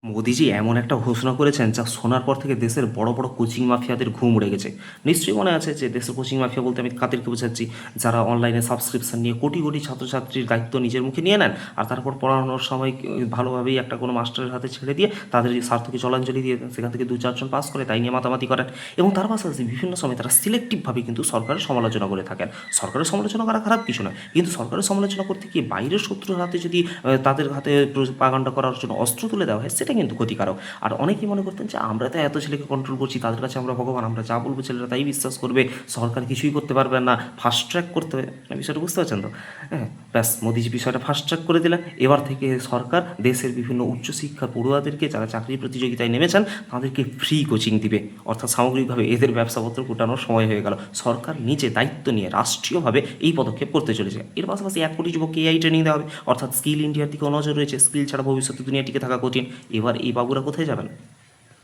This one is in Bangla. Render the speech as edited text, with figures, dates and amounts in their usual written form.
মোদিজি এমন একটা ঘোষণা করেছেন যা শোনার পর থেকে দেশের বড় বড় কোচিং মাফিয়াদের ঘুম উড়ে গেছে। নিশ্চয়ই মনে আছে যে দেশের কোচিং মাফিয়া বলতে আমি কাদেরকে বোঝাচ্ছি, যারা অনলাইনে সাবস্ক্রিপশন নিয়ে কোটি কোটি ছাত্রছাত্রীর দায়িত্ব নিজের মুখে নিয়ে নেন আর তারপর পড়ানোর সময় ভালোভাবেই একটা কোনো মাস্টারের হাতে ছেড়ে দিয়ে তাদের স্বার্থকে জলাঞ্জলি দিয়ে দেন, সেখান থেকে দু চারজন পাস করে তাই নিয়ে মাতামাতি করেন। এবং তার পাশাপাশি বিভিন্ন সময় তারা সিলেক্টিভভাবে কিন্তু সরকারের সমালোচনা করে থাকেন। সরকারের সমালোচনা করা খারাপ কিছু নয়, কিন্তু সরকারের সমালোচনা করতে গিয়ে বাইরের শত্রুর হাতে যদি তাদের হাতে প্রপাগান্ডা করার জন্য অস্ত্র তুলে দেওয়া হয়, সেটা কিন্তু ক্ষতিকারক। আর অনেকেই মনে করতেন যে আমরা তো এত ছেলেকে কন্ট্রোল করছি, তাদের কাছে আমরা ভগবান, আমরা যা বলবো ছেলেরা তাই বিশ্বাস করবে, সরকার কিছুই করতে পারবে না, ফাস্ট ট্র্যাক করতে হবে। বিষয়টা বুঝতে পারছেন তো? হ্যাঁ, ব্যাস মোদিজি বিষয়টা ফাস্ট ট্র্যাক করে দিলেন। এবার থেকে সরকার দেশের বিভিন্ন উচ্চশিক্ষার পড়ুয়াদেরকে যারা চাকরি প্রতিযোগিতায় নেমেছেন তাদেরকে ফ্রি কোচিং দিবে, অর্থাৎ সামগ্রিকভাবে এদের ব্যবসাপত্র কুটানোর সময় হয়ে গেল। সরকার নিজে দায়িত্ব নিয়ে রাষ্ট্রীয়ভাবে এই পদক্ষেপ করতে চলেছে। এর পাশাপাশি 1 কোটি যুবককে এআই ট্রেনিং দেওয়া হবে, অর্থাৎ স্কিল ইন্ডিয়ার দিকেও নজর রয়েছে। স্কিল ছাড়া ভবিষ্যতে দুনিয়া টিকে থাকা কঠিন। এবার এই বাবুরা কোথায় যাবেন?